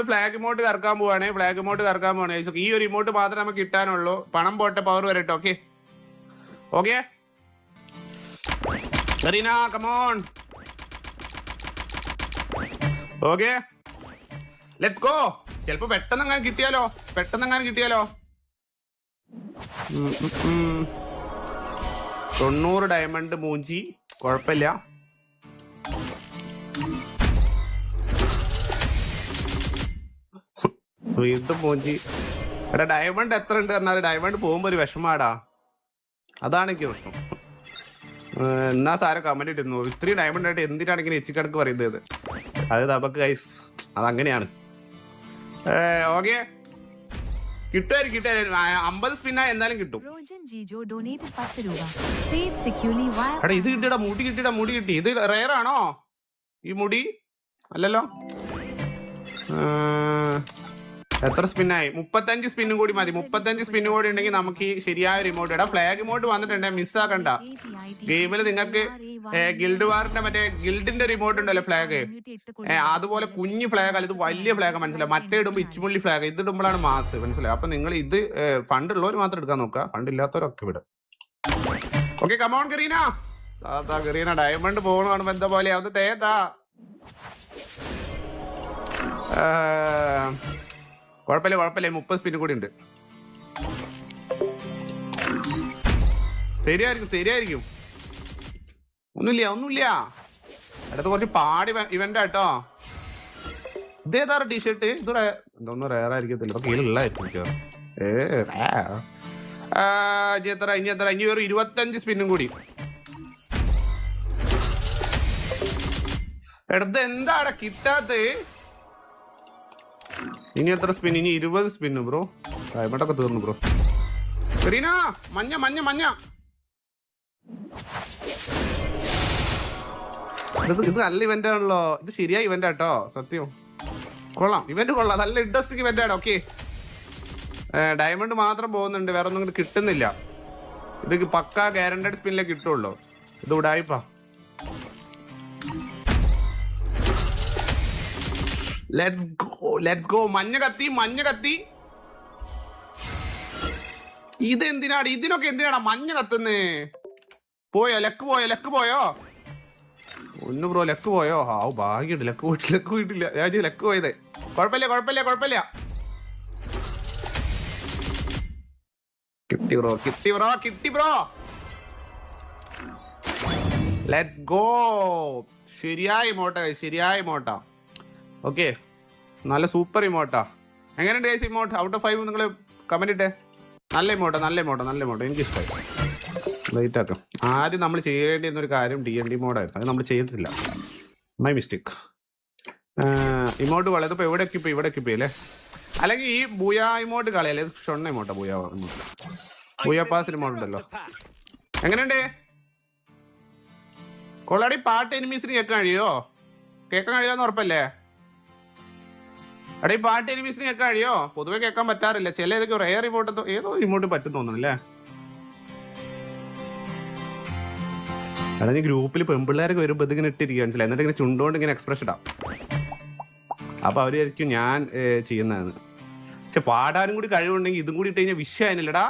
Flag emote കറക്കാൻ പോവാണ്. Flag emote കറക്കാൻ പോവാണ്. ഈ ഒരു ഇമോട്ട് മാത്രമേ നമുക്ക് കിട്ടാനുള്ളൂ. പണം പോട്ടെ, പവർ വരട്ടെ. Okay okay Kareena come on. Okay let's go. ചിലപ്പോ പെട്ടെന്നെങ്ങാനും കിട്ടിയാലോ. 90 ഡയമണ്ട് മൂഞ്ചി, കുഴപ്പമില്ല. വീണ്ടും മൂഞ്ചി. എടാ ഡയമണ്ട് എത്ര ഉണ്ട് പറഞ്ഞാൽ ഡയമണ്ട് പോകുമ്പോ ഒരു വിഷമാടാ. അതാണ് എനിക്ക് പ്രശ്നം. എന്നാ സാരം കമന്റ് ഇട്ടിരുന്നു, ഇത്രയും ഡയമണ്ട് ആയിട്ട് എന്തിനാണെങ്കിൽ എച്ചിക്കടക്ക് പറയുന്നത്. അത് നമുക്ക് ഗൈസ് അതങ്ങനെയാണ്. ഓക്കെ കിട്ടുമായിരിക്കും 50 സ്പിന്നാ എന്തായാലും കിട്ടും. എടാ ഇത് കിട്ടിയടാ, മുടി കിട്ടി. ഇത് റെയർ ആണോ ഈ മുടി? അല്ലല്ലോ. എത്ര സ്പിന്നായി? 35 സ്പിന്നും കൂടി മതി. 35 സ്പിന്നും കൂടി ഉണ്ടെങ്കിൽ നമുക്ക് ഈ ശരിയായ റിമോട്ട് ഇടാം. ഫ്ലാഗ് ഇമോട്ട് വന്നിട്ടുണ്ട്, മിസ്സാക്കണ്ട. ഗെയിമിൽ നിങ്ങൾക്ക് ഗിൽഡ് വാറിന്റെ മറ്റേ ഗിൽഡിന്റെ റിമോട്ട് ഉണ്ടല്ലോ ഫ്ലാഗ്, അതുപോലെ കുഞ്ഞു ഫ്ലാഗ് അല്ല, ഇത് വലിയ ഫ്ലാഗ്. മനസ്സിലായി? മറ്റേ ഇടുമ്പോൾ ഇച്ചുമുള്ളി ഫ്ലാഗ്, ഇത് ഇടുമ്പോഴാണ് മാസ്. മനസ്സിലായി? അപ്പൊ നിങ്ങൾ ഇത് ഫണ്ട് ഉള്ളവർ മാത്രം എടുക്കാൻ നോക്കുക, ഫണ്ട് ഇല്ലാത്തവരൊക്കെ വിടും. Okay come on Kareena. Kareena diamond പോകണ കാണുമ്പോ എന്താ പോലെ അത് തേതാ. കുഴപ്പമില്ല 30 സ്പിന്നും കൂടി ഉണ്ട്. ശരിയായിരിക്കും. ഒന്നുമില്ല. അടുത്ത് കുറച്ച് പാടി ഇവന്റ് ആട്ടോ. ഇതേതാ ടീഷർട്ട്? ഇത് എന്തോന്നും റയർ ആയിരിക്കത്തില്ല, കീഴിലുള്ളായിരിക്കും. ഇനി എത്ര? ഇനി ഒരു 25 സ്പിന്നും കൂടി. എടുത്ത് എന്താടാ കിട്ടാത്ത? ഇനി എത്ര സ്പിൻ? ഇനി 20 സ്പിന്ന് ബ്രോ. ഡയമണ്ടൊക്കെ തീർന്നു ബ്രോ. കരീന മഞ്ഞ. ഇത് നല്ല ഇവന്റ് ആണല്ലോ. ഇത് ശരിയായ ഇവന്റ് ആട്ടോ, സത്യം കൊള്ളാം. ഇവന്റ് കൊള്ളാം, നല്ല ഇൻട്രസ്റ്റിംഗ് ഇവന്റ് ആണ്. ഓക്കെ ഡയമണ്ട് മാത്രം പോകുന്നുണ്ട്, വേറെ ഒന്നും കിട്ടുന്നില്ല. ഇത് പക്കാ ഗ്യാരണ്ടഡ് സ്പിന്നിലേക്ക് കിട്ടുള്ളൂ. ഇത് ഉടായിപ്പാ. Let's go. മഞ്ഞ കത്തി. ഇതെന്തിനാണ്? ഇതിനൊക്കെ എന്തിനാണ് മഞ്ഞ കത്തുന്നേ? ലക്ക് പോയോ? ഒന്ന് ബ്രോ ലക്ക് പോയോ? ഭാഗ്യമുണ്ട്, ലക്ക് പോയിട്ടില്ല. ഞാൻ ലക്ക് പോയത്. കുഴപ്പമില്ല. കിട്ടി ബ്രോ. Let's go. ശരിയായ ഇമോട്ടാ. ഓക്കെ നല്ല സൂപ്പർ ഇമോട്ടാ. എങ്ങനെയുണ്ട് ഗൈസ് ഇമോട്ട്? ഔട്ട് ഓഫ് 5 നിങ്ങൾ കമന്റ് ഇട്ടേ. നല്ല ഇമോട്ടാ. എനിക്ക് ഇഷ്ടമായി. വെയിറ്റ് ആക്കാം. ആദ്യം നമ്മൾ ചെയ്യേണ്ടിയിരുന്നൊരു കാര്യം DND മോഡായിരുന്നു, അത് നമ്മൾ ചെയ്തിട്ടില്ല. My mistake. ഇമോട്ട് കളയത് ഇപ്പോൾ ഇവിടെ എക്കിപ്പ് അല്ലേ? അല്ലെങ്കിൽ ഈ ബൂയാ ഇമോട്ട് കളയല്ലേ? ഷൊണ്ണ ഇമോട്ടാ ബൂയാ പാസ് ഇമോട്ട് ഉണ്ടല്ലോ. എങ്ങനെയുണ്ട്? കൊള്ളാടി. പാട്ട് എനിമീസിന് കേൾക്കാൻ കഴിയുമെന്ന് ഉറപ്പല്ലേ? എടാ ഈ പാട്ട് എനിമീസിന് കേൾക്കാൻ കഴിയോ? പൊതുവെ കേൾക്കാൻ പറ്റാറില്ല. ചില ഏതൊക്കെ റെയർ ഇമോട്ട് ഏതോ ഇമോട്ട് പറ്റും തോന്നുന്നല്ലേ? എടാ നീ ഗ്രൂപ്പിൽ പെൺപിള്ളേരൊക്കെ വരുമ്പോൾ ഇതിങ്ങനെ ഇട്ടിരിക്കുക, മനസ്സിലായി? എന്നിട്ട് ഇങ്ങനെ ചുണ്ടോണ്ട് ഇങ്ങനെ എക്സ്പ്രഷൻ ഇടാം. അപ്പൊ അവരായിരിക്കും ഞാൻ ചെയ്യുന്നതെന്ന്. പാടാനും കൂടി കഴിവുണ്ടെങ്കിൽ ഇതും കൂടി ഇട്ട് കഴിഞ്ഞാൽ വിഷയമായില്ലടാ.